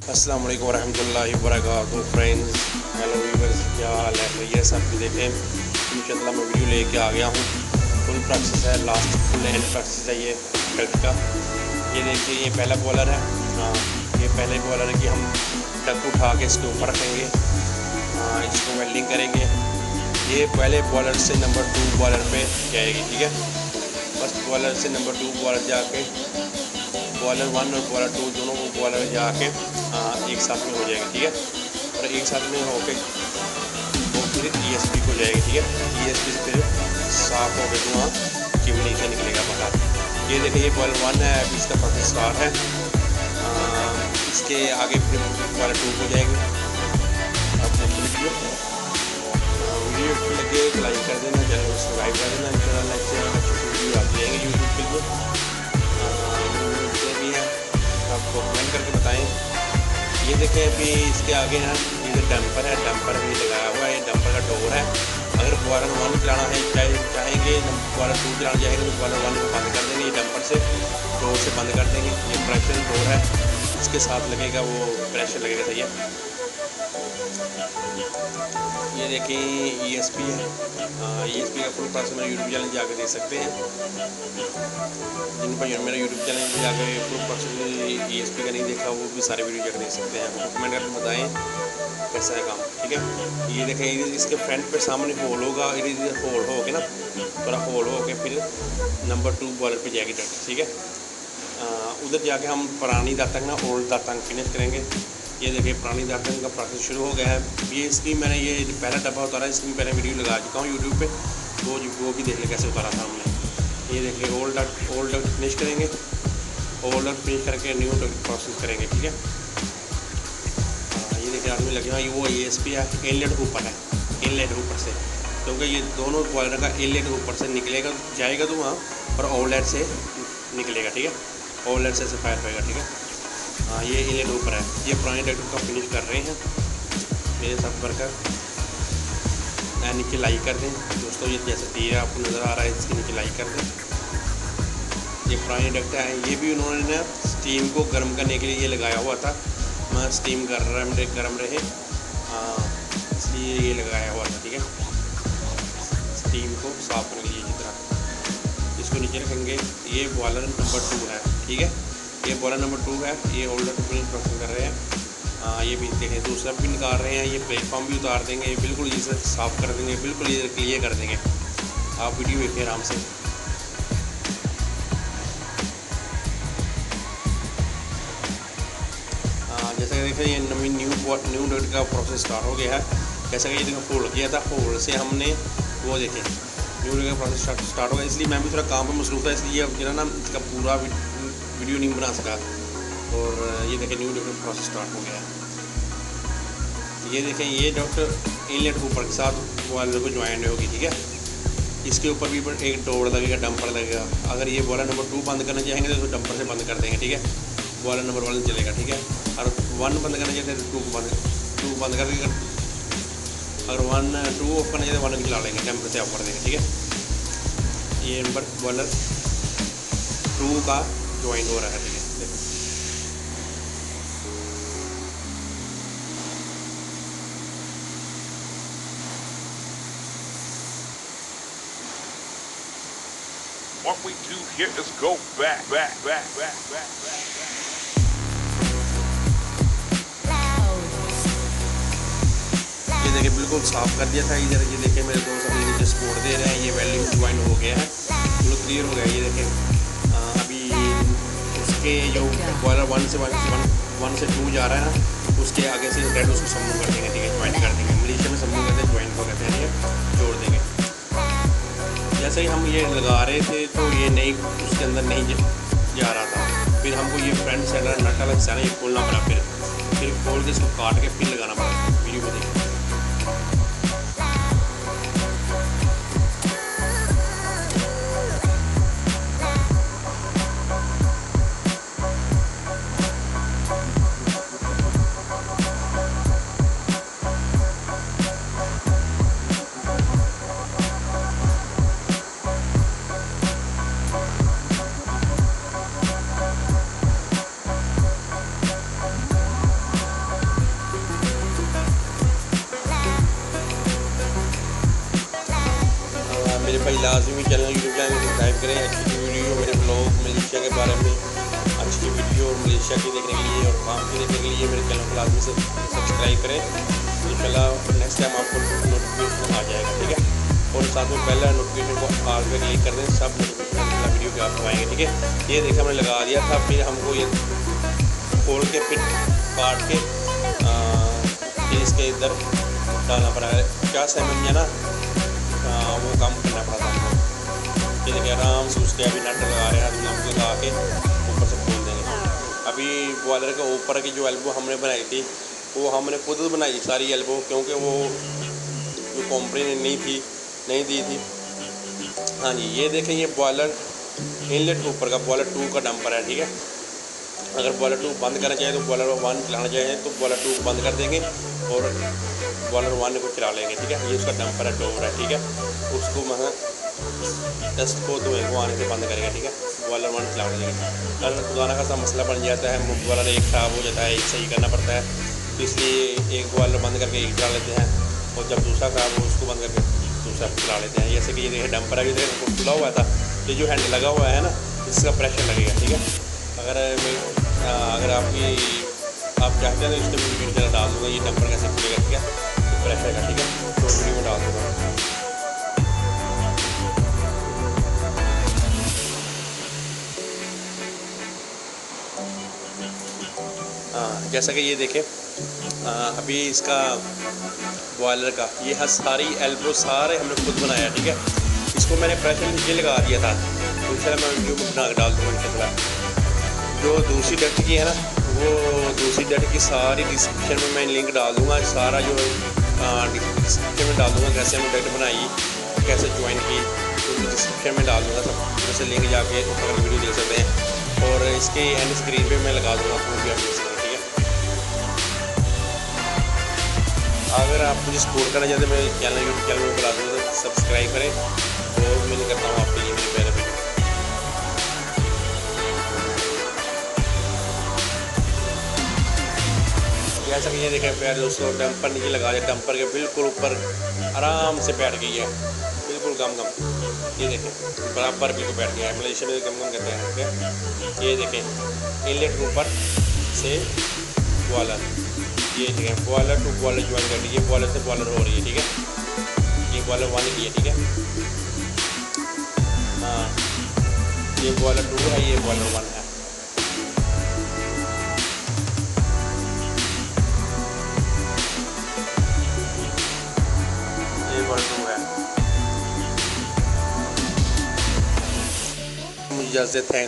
अस्सलाम वालेकुम वरहमतुल्लाहि वबरकातुहू फ्रेंड्स, हेलो व्यूअर्स, क्या हाल है? तो ये सब देखें इंशाल्लाह मैं वीडियो लेके आ गया हूँ। फुल प्रोसेस है, लास्ट फुल एंड प्रोसेस है ये डक का। ये देखिए, ये पहला बॉलर है। हाँ, ये पहले बॉलर है कि हम डक उठा के इसके ऊपर रखेंगे। हाँ, इसको वेल्डिंग करेंगे। ये पहले बॉलर से नंबर 2 बॉलर पे जाएगी, ठीक है। फर्स्ट बॉलर से नंबर 2 बॉलर जाके बॉलर 1 और बॉलर 2 दोनों को बॉलर जाके एक साथ में हो जाएगा, ठीक है। और एक साथ में होके वो फिर ESP को जाएगी, ठीक है। ESP से फिर साफ होकर धुआं चिमनी से निकलेगा बाहर। ये देखिए, ये बॉलर 1 है, अभी इसका प्रोसेस स्टार्ट है। इसके आगे फिर बॉलर 2 को जाएगी। अब वीडियो अच्छी लगे तो लाइक कर देना, चैनल को सब्सक्राइब कर देना। इंशाल्लाह नेक्स्ट अच्छी वीडियो आती रहेंगे यूट्यूब के लिए। भी है, आपको कमेंट करके बताएं। ये देखें, अभी इसके आगे है, ये डंपर है, डंपर भी लगाया हुआ है। ये डंपर का डोर है। अगर बॉलर 1 चलाना है चाहेंगे, बॉलर 2 चलाना चाहेंगे तो बॉलर 1 को बंद कर देंगे। ये डंपर से डोर से बंद कर देंगे। ये प्रेशर डोर है, इसके साथ लगेगा, वो प्रेशर लगेगा, सही है। ये देखें, ESP है। ESP का फुल प्रोसेस मेरा यूट्यूब चैनल जाकर देख सकते हैं। जिन भाइयों ने मेरा यूट्यूब चैनल जाकर फुल प्रोसेस ESP का नहीं देखा, वो भी सारे वीडियो जाकर देख सकते हैं। आपको कमेंट करके बताएं कैसा है काम, ठीक है। ये देखें, इसके फ्रंट पे सामने होल होगा। इधर होल हो के ना, थोड़ा होल हो के फिर नंबर 2 बॉलर पे जाएगी डक, ठीक है। उधर जाके हम पुरानी दातंग ना ओल्ड दातंग फिनिश करेंगे। ये देखिए, पुरानी दातंग का प्रोसेस शुरू हो गया है। ये इसकी मैंने ये पहला डब्बा उतारा, इसकी पहले वीडियो लगा चुका हूँ यूट्यूब पे, वो भी देख ले कैसे उतारा था हमने। ये देखिए, ओल्ड डक फिनिश करेंगे। ओल्ड डक फिनिश करके न्यू डक प्रोसेस करेंगे, ठीक है। ये देखिए, आदमी लगे हुआ, वो ESP है। इनलेट ऊपर है, इनलेट ऊपर से, क्योंकि ये दोनों बॉलर का इनलेट ऊपर से निकलेगा, जाएगा तो वहाँ और आउटलेट से निकलेगा, ठीक है। आउटलेट से फायर होएगा, ठीक है। हाँ, ये इनलेट ऊपर है। ये पुराने डक का फिनिश कर रहे हैं मेरे सब वर्कर। नीचे लाइक कर दें दोस्तों, ये जैसे तीर आपको नज़र आ रहा है, इसके नीचे लाइक कर दें। ये पुराने डक्ट है, ये भी उन्होंने ना स्टीम को गर्म करने के लिए ये लगाया हुआ था। मैं स्टीम गर्म रहे, इसलिए ये लगाया हुआ था, ठीक है। स्टीम को साफ करने के लिए इस तरह इसको नीचे रखेंगे। ये बॉलर नंबर 2 है, ठीक है। ये बॉलर नंबर 2 है। ये ओल्डर टू फिनिश प्रोसेस कर रहे हैं। ये भी देखें, दूसरा भी निकाल रहे हैं। ये प्लेटफॉर्म भी उतार देंगे, ये बिल्कुल इसे साफ़ कर देंगे, बिल्कुल ये क्लियर कर देंगे। आप वीडियो देखिए आराम से। जैसा कि देखें, ये न्यू डट का प्रोसेस स्टार्ट हो गया है। जैसा कि ये देखो, होल्ड किया था, होल्ड से हमने वो देखें न्यू डट का प्रोसेस स्टार्ट हो गया। इसलिए मैं भी थोड़ा काम पर मसरूफ़ था, इसलिए अब जो ना इसका पूरा वीडियो नहीं बना सका। और ये देखें, न्यू डॉक्टर प्रोसेस स्टार्ट हो गया है। ये देखें, ये डॉक्टर इनलेट ऊपर के साथ बॉलर को ज्वाइन होगी, ठीक है। इसके ऊपर भी एक डोर लगेगा, डंपर लगेगा। अगर ये बॉलर नंबर 2 बंद करना चाहेंगे तो डंपर से बंद कर देंगे, ठीक है। बॉलर नंबर 1 चलेगा, ठीक है। और 1 बंद करना चाहिए तो 2 बंद कर देंगे। अगर 2 ऑफ करना चाहिए तो 1 चला लेंगे, डंपर से ऑफ कर देंगे, ठीक है। ये नंबर बॉलर 2 का ज्वाइन हो रहा है, ठीक है। What we do here is go back. ये देखिए, बिल्कुल साफ़ कर दिया था इधर। ये देखिए, मेरे दोस्त अभी नीचे सपोर्ट दे रहे हैं। ये वेल्डिंग ज्वाइन हो गया है, बिल्कुल क्लियर हो गया। ये देखें, अभी उसके जो बॉलर 1 से 2 जा रहा है ना, उसके आगे से रेड उसको सम्मू कर देंगे, ठीक है। ज्वाइन कर देंगे, मलेशिया में सम्मू कहते हैं, ज्वाइन को कहते हैं, ठीक है। जोड़ देंगे। जैसे ही हम ये लगा रहे थे तो ये नहीं, उसके अंदर नहीं जा रहा था। फिर हमको ये फ्रंट सेंटर नट अलग से ये खोलना पड़ा, फिर खोल के इसको काट के फिर लगाना पड़ा। वीडियो को देखिए। लाजमी चैनल यूट्यूब चैनल सब्सक्राइब करें। अच्छी वीडियो मेरे ब्लॉग मलेशिया के बारे में अच्छी वीडियो मलेशिया की देखने के लिए और काम की देखने के लिए मेरे चैनल को लाजमी से सब्सक्राइब करें। इंशाल्लाह नेक्स्ट टाइम आपको नोटिफिकेशन आ जाएगा, ठीक है। और साथ में पहला नोटिफिकेशन को आल पे क्लिक कर दें, सब नोटिफिकेशन वीडियो के आप आएंगे, ठीक है। ये देखा मैंने लगा दिया था, फिर हमको ये खोल के फिर काट के फिर इसके इधर डालना पड़ा है। क्या सेमेंट ना वो काम करना पड़ा था हमको। ये देखिए आराम से उसके अभी नट लगा रहे हैं, नट लगा के ऊपर से खोल देंगे। अभी बॉयलर के ऊपर की जो एल्बो हमने बनाई थी वो हमने खुद बनाई सारी एल्बो, क्योंकि वो जो कंपनी ने नहीं दी थी। हाँ जी, ये देखें, ये बॉयलर इनलेट ऊपर का बॉयलर 2 का डंपर है, ठीक है। अगर बॉयलर 2 बंद करना चाहे तो बॉयलर 1 चलाना चाहे तो बॉयलर 2 बंद कर देंगे और बॉयलर 1 को चला लेंगे, ठीक है। ये उसका डंपर है, डोर है, ठीक है। उसको मैं टेस्ट को तो वो आने से बंद करेगा, ठीक है। बॉयलर 1 चला देंगे। अगर खुदाना का सा मसला बन जाता है, बॉयलर एक ख़राब हो जाता है, एक सही करना पड़ता है, तो इसलिए एक बॉयलर बंद करके एक चला लेते हैं और जब दूसरा ख़राब हो उसको बंद करके दूसरा चला लेते हैं। जैसे कि ये देखिए डंपर अभी देखिए खुला हुआ था, ये जो हैंडल लगा हुआ है ना, इसका प्रेशर लगेगा, ठीक है। अगर आप चाहते हैं तो इसमें वीडियो चला डाल दूँगा, ये डंपर कैसे खुलेगा, ठीक है, तो प्रेशर का, ठीक है, तो वीडियो में डाल दूँगा। हाँ, जैसा कि ये देखें अभी इसका बॉयलर का ये सारी एल्बो सारे हमने खुद बनाया, ठीक है। इसको मैंने प्रेशर नीचे लगा दिया था, तो इंशाल्लाह मैं वीडियो में बना के डाल दूँगा इंशाल्लाह। जो दूसरी डक्ट की है ना, वो दूसरी डक्ट की सारी डिस्क्रिप्शन में मैं लिंक डाल दूँगा, सारा जो डिस्क्रिप्शन में डाल दूँगा, कैसे हमने डक्ट बनाई, कैसे ज्वाइन की, तो डिस्क्रिप्शन में डाल दूँगा सब, जैसे लिंक जाके अगर वीडियो देख सकते हैं। और इसके एंड स्क्रीन पे मैं लगा दूँगा आपको भी, आप देख सकते हैं, ठीक है। अगर आप मुझे सपोर्ट करना चाहते हैं मेरे यूट्यूब चैनल में बुला दूँगा तो सब्सक्राइब करें और मैं करता हूँ आपके लिए मेरे प्यारे वीडियो। जैसा कि ये देखें प्यारे दोस्तों, डंपर नीचे लगा दिया, डंपर के बिल्कुल ऊपर आराम से बैठ गई है, बिल्कुल गम ये देखें बराबर बिल्कुल बैठ गया है। मलेशिया में गम कहते हैं, ठीक है। ये देखें इनलेट ऊपर से बॉयलर, ये देखें बॉयलर टू बॉयलर ज्वाइन कर ली, ये बॉयलर से बॉयलर हो रही है, ठीक है। ये बॉयलर 1 की है, ठीक है। हाँ, ये बॉयलर 2 है, ये बॉयलर 1 है। ये बॉयलर 2 है। मुझे इजाज़त, थैंक्स।